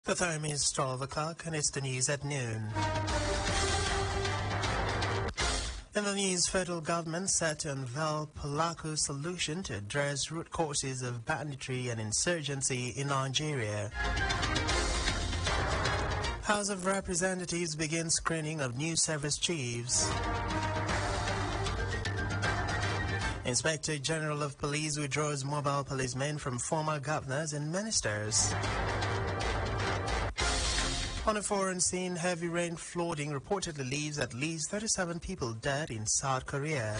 The time is 12 o'clock and it's the news at noon. In the news, federal government set to unveil Pulaku solution to address root causes of banditry and insurgency in Nigeria. House of Representatives begin screening of new service chiefs. Inspector General of Police withdraws mobile policemen from former governors and ministers. On a foreign scene, heavy rain flooding reportedly leaves at least 37 people dead in South Korea.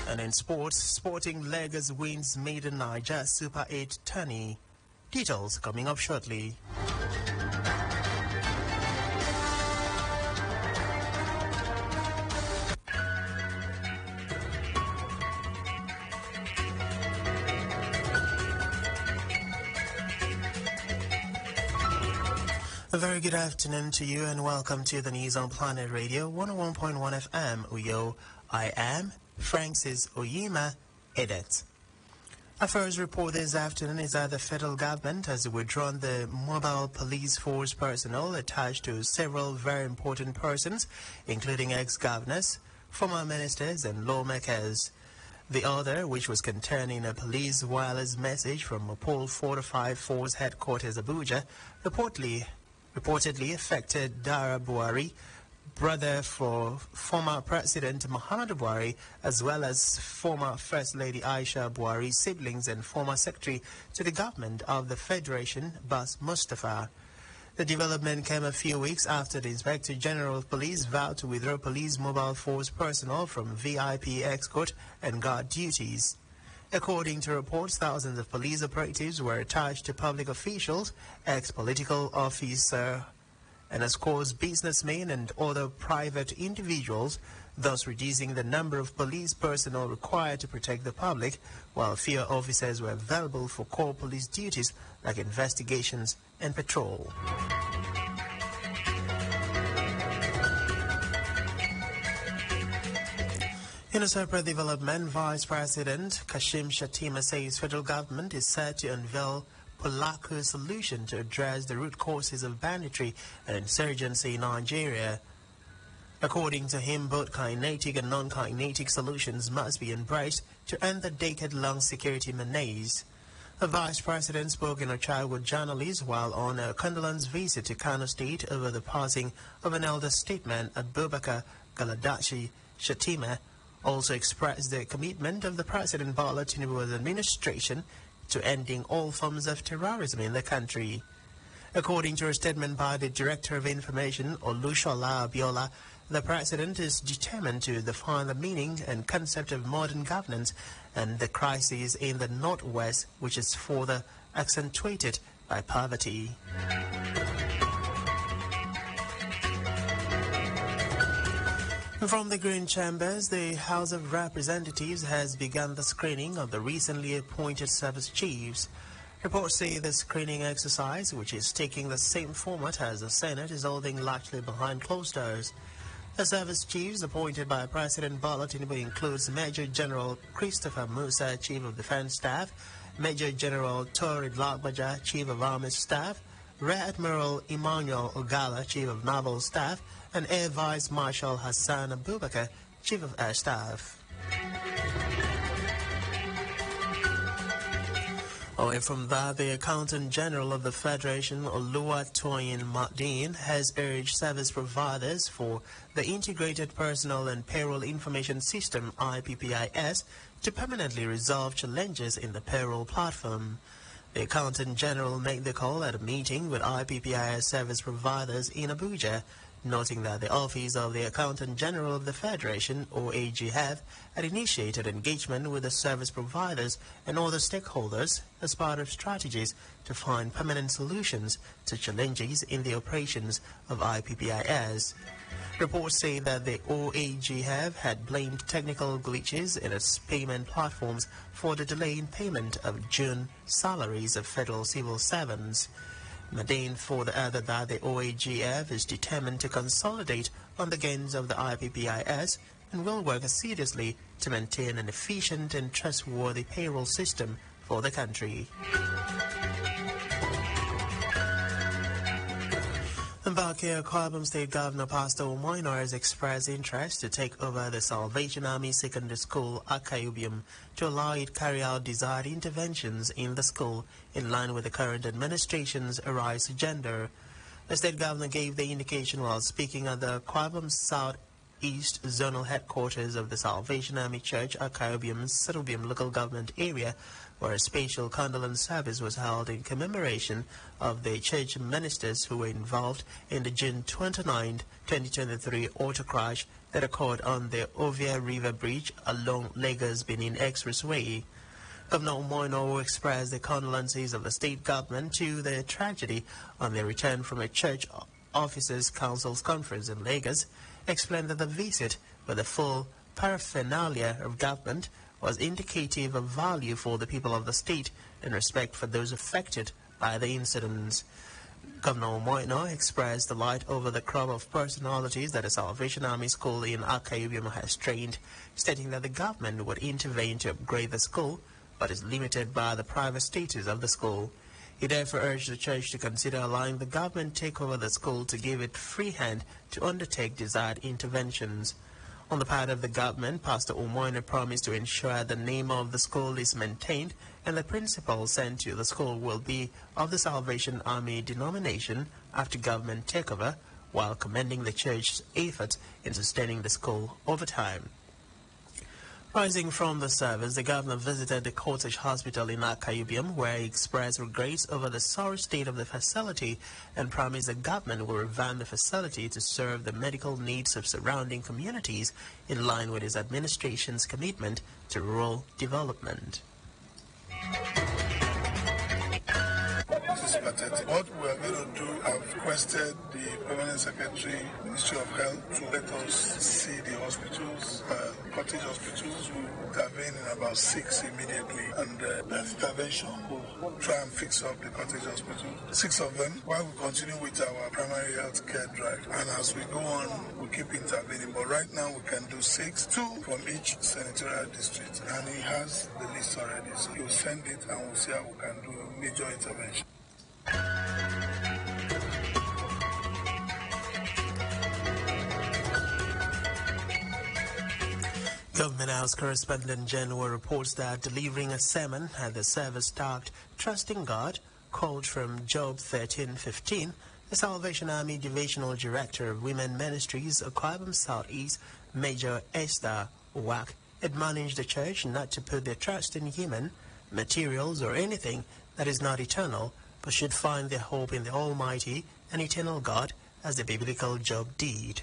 And in sports, Sporting Lagos wins maiden Naija Super 8 tourney. Details coming up shortly. A very good afternoon to you and welcome to the news on Planet Radio 101.1 FM Uyo. I am Francis Oyima Edet. Our first report this afternoon is that the federal government has withdrawn the mobile police force personnel attached to several very important persons, including ex-governors, former ministers and lawmakers. The order, which was contained in a police wireless message from Mopol Fortified Force Headquarters Abuja, reportedly affected Dara Buhari, brother for former President Muhammadu Buhari, as well as former First Lady Aisha Buhari's siblings and former Secretary to the government of the Federation, Bas Mustafa. The development came a few weeks after the Inspector General of Police vowed to withdraw police mobile force personnel from VIP escort and guard duties. According to reports, thousands of police operatives were attached to public officials, ex-political officer, and of course businessmen and other private individuals, thus reducing the number of police personnel required to protect the public, while fewer officers were available for core police duties like investigations and patrol. In a separate development, Vice President Kashim Shettima says federal government is set to unveil Pulaku solution to address the root causes of banditry and insurgency in Nigeria. According to him, both kinetic and non-kinetic solutions must be embraced to end the decade-long security menace. The Vice President spoke in a chat with journalists while on a condolence visit to Kano State over the passing of an elder statesman, Abubakar Galadashi Shettima, also expressed the commitment of the President Bola Tinubu's administration to ending all forms of terrorism in the country. According to a statement by the Director of Information, Olushola Abiola, the President is determined to define the meaning and concept of modern governance and the crisis in the Northwest, which is further accentuated by poverty. From the Green Chambers, the House of Representatives has begun the screening of the recently appointed service chiefs. Reports say the screening exercise, which is taking the same format as the Senate, is holding largely behind closed doors. The service chiefs appointed by President Bola Tinubu includes Major General Christopher Musa, Chief of Defense Staff, Major General Torid Lagbaja, Chief of Army Staff, Rear Admiral Emmanuel Ogala, Chief of Naval Staff, and Air Vice Marshal Hassan Abubakar, Chief of Air Staff. Away from that, the Accountant General of the Federation, Oluwatoyin Maiden, has urged service providers for the Integrated Personnel and Payroll Information System, IPPIS, to permanently resolve challenges in the payroll platform. The Accountant General made the call at a meeting with IPPIS service providers in Abuja, noting that the Office of the Accountant General of the Federation, OAGF, had initiated engagement with the service providers and other stakeholders as part of strategies to find permanent solutions to challenges in the operations of IPPIS. Reports say that the OAGF had blamed technical glitches in its payment platforms for the delay in payment of June salaries of federal civil servants. Maiden further added that the OAGF is determined to consolidate on the gains of the IPPIS and will work assiduously to maintain an efficient and trustworthy payroll system for the country. Back here, Kwabam State Governor Pastor Umoino has expressed interest to take over the Salvation Army Secondary School at Kayubium to allow it carry out desired interventions in the school in line with the current administration's Arise agenda. The state governor gave the indication while speaking at the Kwabam Southeast Zonal Headquarters of the Salvation Army Church at Kayubium's Serubium local government area, where a special condolence service was held in commemoration of the church ministers who were involved in the June 29, 2023 auto crash that occurred on the Ovia River Bridge along Lagos-Benin Expressway. Governor Umoino expressed the condolences of the state government to the tragedy on their return from a church officers' council's conference in Lagos, explained that the visit with the full paraphernalia of government was indicative of value for the people of the state and respect for those affected by the incidents. Governor Umoino expressed delight over the crop of personalities that the Salvation Army School in Akayubium has trained, stating that the government would intervene to upgrade the school, but is limited by the private status of the school. He therefore urged the church to consider allowing the government take over the school to give it free hand to undertake desired interventions. On the part of the government, Pastor Umoino promised to ensure the name of the school is maintained and the principal sent to the school will be of the Salvation Army denomination after government takeover, while commending the church's efforts in sustaining the school over time. Rising from the service, the governor visited the Cottage Hospital in Akayubium, where he expressed regrets over the sorry state of the facility and promised the government will revamp the facility to serve the medical needs of surrounding communities in line with his administration's commitment to rural development. This is pathetic. What we are going to do, I've requested the Permanent Secretary, Ministry of Health, to let us see the hospitals, cottage hospitals. We will intervene in about 6 immediately, and that intervention will try and fix up the cottage hospital. 6 of them, while we continue with our primary health care drive. And as we go on, we keep intervening. But right now, we can do 6, 2 from each senatorial district. And he has the list already, so he'll send it and we'll see how we can do a major intervention. Government House correspondent General reports that delivering a sermon at the service tagged Trusting God, called from Job 13:15, the Salvation Army Divisional Director of Women Ministries, Kwabam Southeast, Major Esther Wack, admonished the church not to put their trust in human, materials, or anything that is not eternal, but should find their hope in the Almighty and eternal God, as the biblical Job did.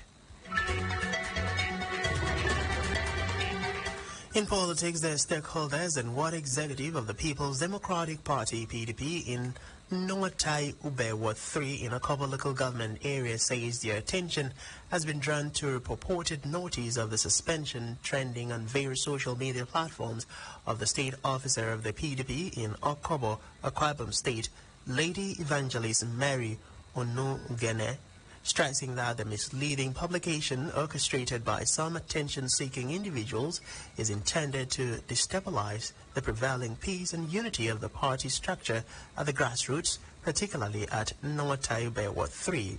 In politics, the stakeholders and ward executive of the People's Democratic Party, PDP, in Noatai Ube Ward 3 in a couple local government areas says their attention has been drawn to a purported notice of the suspension trending on various social media platforms of the state officer of the PDP in Okobo, Akwabam State, Lady Evangelist Mary Onugene, stressing that the misleading publication orchestrated by some attention-seeking individuals is intended to destabilize the prevailing peace and unity of the party structure at the grassroots, particularly at Noatai Ube Ward 3.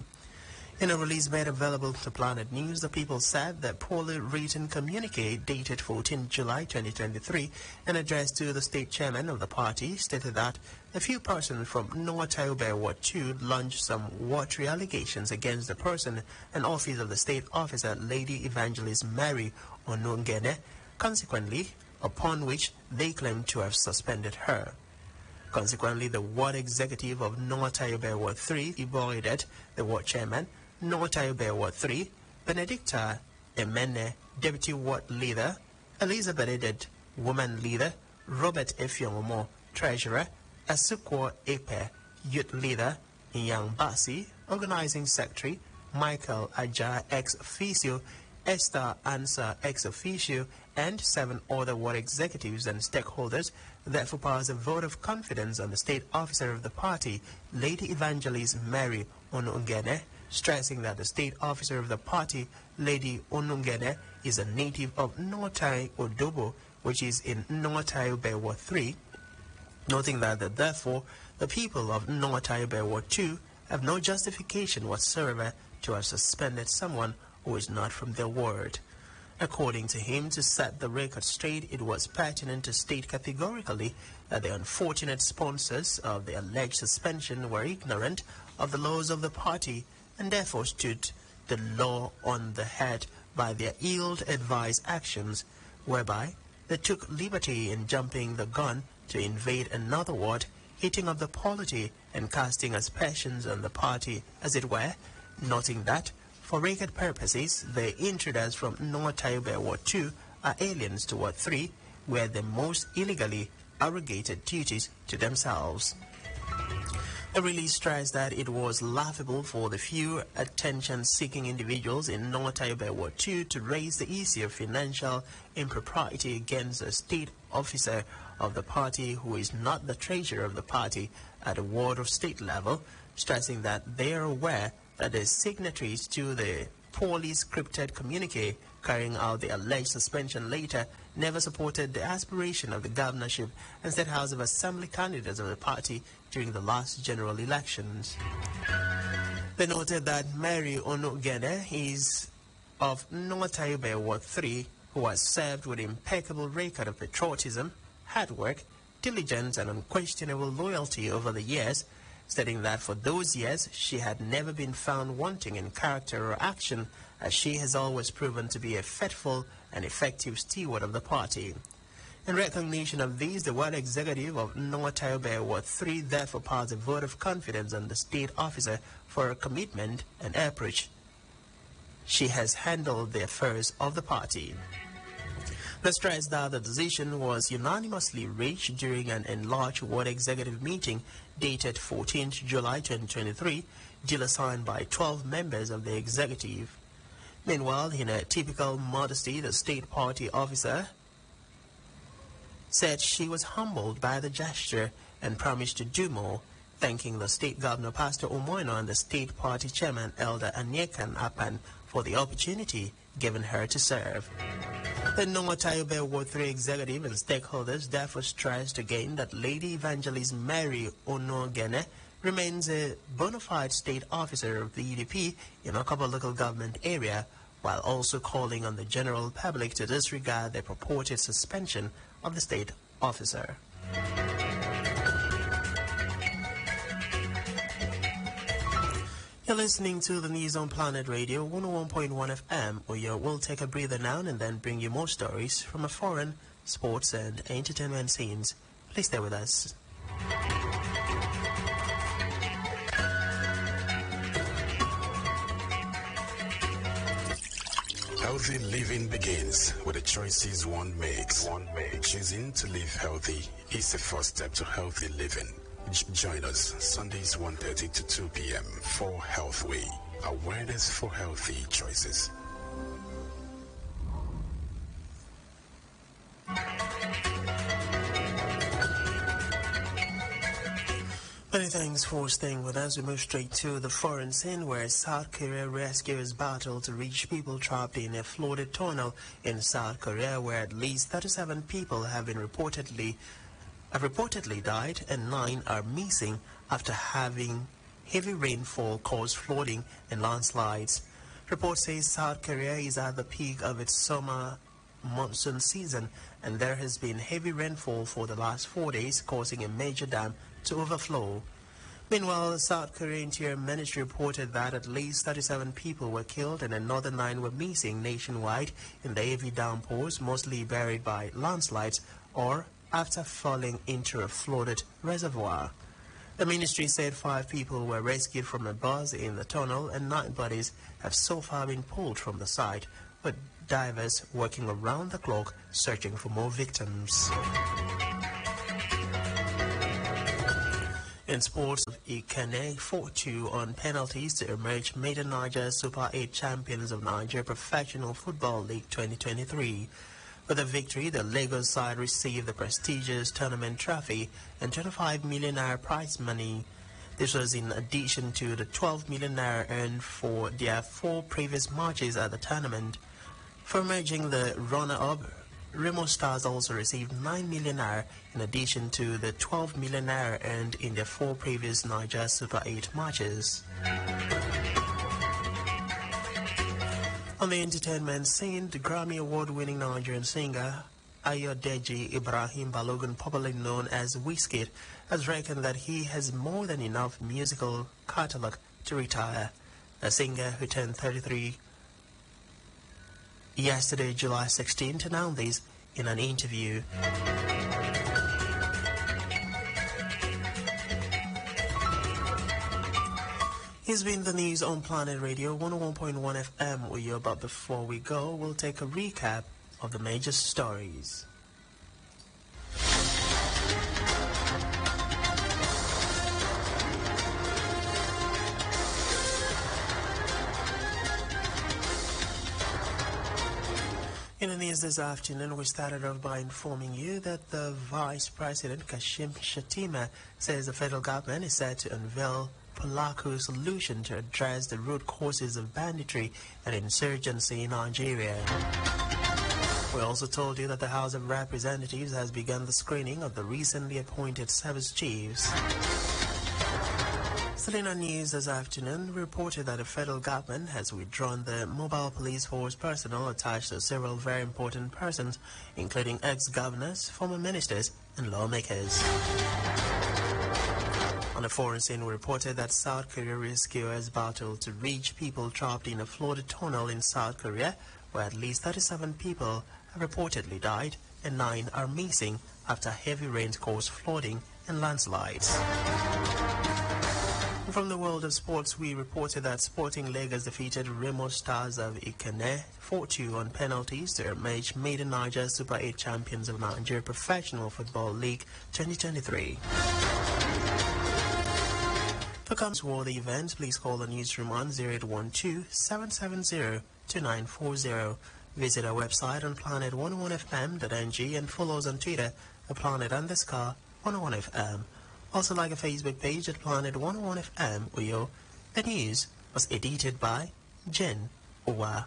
In a release made available to Planet News, the people said that poorly written communique dated 14 July 2023 and addressed to the state chairman of the party stated that a few persons from Noatai Ube Ward 2 launched some watery allegations against the person and office of the state officer, Lady Evangelist Mary Onungene, consequently, upon which they claimed to have suspended her. Consequently, the ward executive of Noatai Ube Ward 3 avoided the ward chairman, Noatai Ube Ward 3, Benedicta Emene, Deputy Ward Leader, Elizabeth Edid, Woman Leader, Robert Efiomo, Treasurer, Asukwo Epe, Youth Leader, Yang Basi, Organizing Secretary, Michael Aja ex officio, Esther Ansa ex officio, and 7 other ward executives and stakeholders therefore pass a vote of confidence on the state officer of the party, Lady Evangelist Mary Onungene, stressing that the state officer of the party, Lady Onungene, is a native of Noatai Odobo, which is in Noatai Ube Ward 3, noting that therefore the people of Noatai Ube Ward 2 have no justification whatsoever to have suspended someone who is not from their ward. According to him, to set the record straight, it was pertinent to state categorically that the unfortunate sponsors of the alleged suspension were ignorant of the laws of the party and therefore stood the law on the head by their ill-advised actions, whereby they took liberty in jumping the gun to invade another ward, hitting up the polity and casting aspersions on the party, as it were, noting that, for record purposes, the intruders from North Naija Ward 2 are aliens to Ward 3, where they most illegally arrogated duties to themselves. The release stressed that it was laughable for the few attention-seeking individuals in North Naija Ward 2 to raise the issue of financial impropriety against a state officer of the party who is not the treasurer of the party at the ward or state level, stressing that they are aware that the signatories to the poorly scripted communique carrying out the alleged suspension later never supported the aspiration of the governorship and state House of Assembly candidates of the party during the last general elections. They noted that Mary Onogene is of North Naija Ward 3, who has served with impeccable record of patriotism, hard work, diligence, and unquestionable loyalty over the years, stating that for those years she had never been found wanting in character or action, as she has always proven to be a faithful and effective steward of the party. In recognition of these, the Ward Executive of North Naija Ward 3 therefore passed a vote of confidence on the state officer for her commitment and approach. She has handled the affairs of the party. They stressed that the decision was unanimously reached during an enlarged Ward Executive meeting dated 14th July 2023, duly signed by 12 members of the executive. Meanwhile, in a typical modesty, the state party officer said she was humbled by the gesture and promised to do more, thanking the state governor, Pastor Omoino, and the state party chairman, Elder Anyekan Apan, for the opportunity given her to serve. The North Naija Ward 3 executive and stakeholders therefore stressed again that Lady Evangelist Mary Onogene remains a bona fide state officer of the UDP in Okaba local government area, while also calling on the general public to disregard the purported suspension of the state officer. You're listening to the news on Planet Radio 101.1 FM, where we'll take a breather now and then bring you more stories from a foreign, sports and entertainment scenes. Please stay with us. Healthy living begins with the choices one makes. Choosing to live healthy is the first step to healthy living. Join us Sundays 1:30 to 2 p.m. for Health Way, awareness for healthy choices. Many thanks for staying with us. We move straight to the foreign scene, where South Korea rescuers battle to reach people trapped in a flooded tunnel in South Korea, where at least 37 people have reportedly died and 9 are missing after having heavy rainfall caused flooding and landslides. Report says South Korea is at the peak of its summer monsoon season, and there has been heavy rainfall for the last 4 days, causing a major dam to overflow. Meanwhile, the South Korean Interior Ministry reported that at least 37 people were killed and another 9 were missing nationwide in the heavy downpours, mostly buried by landslides or after falling into a flooded reservoir. The ministry said 5 people were rescued from a bus in the tunnel and 9 bodies have so far been pulled from the site, with divers working around the clock searching for more victims. In sports, Ikane fought 2 on penalties to emerge maiden Naija Super 8 champions of Nigeria Professional Football League 2023. With the victory, the Lagos side received the prestigious tournament trophy and 25 million naira prize money. This was in addition to the 12 million naira earned for their 4 previous matches at the tournament. For emerging the runner-up, Remo Stars also received 9 million naira in addition to the 12 million naira earned in their 4 previous Naija Super 8 matches. On the entertainment scene, the Grammy Award-winning Nigerian singer Ayodeji Ibrahim Balogun, popularly known as Wizkid, has reckoned that he has more than enough musical catalogue to retire. The singer, who turned 33 yesterday, July 16th, announced this in an interview. Here's been the news on Planet Radio 101.1 FM with you, but before we go, we'll take a recap of the major stories. In the news this afternoon, we started off by informing you that the Vice President, Kashim Shettima, says the federal government is set to unveil Pulaku's solution to address the root causes of banditry and insurgency in Nigeria. We also told you that the House of Representatives has begun the screening of the recently appointed service chiefs. Still in our news this afternoon, we reported that the federal government has withdrawn the mobile police force personnel attached to several very important persons, including ex-governors, former ministers, and lawmakers. On the foreign scene, we reported that South Korea rescuers battled to reach people trapped in a flooded tunnel in South Korea, where at least 37 people have reportedly died and 9 are missing after heavy rains caused flooding and landslides. From the world of sports, we reported that Sporting Lagos defeated Remo Stars of Ikene 4-2 on penalties to emerge maiden Naija Super 8 champions of Nigeria Professional Football League 2023. For comments-worthy events, please call the newsroom on 0812-770-2940. Visit our website on planet101fm.ng and follow us on Twitter at planet_101fm. Also like a Facebook page at Planet101FM. The news was edited by Jen Owa.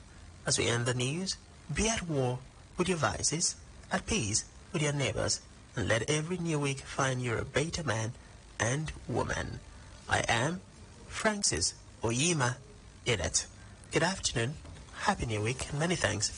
As we end the news, be at war with your vices, at peace with your neighbors, and let every new week find you a better man and woman. I am Francis Oyima Idet. Good afternoon, happy new week, and many thanks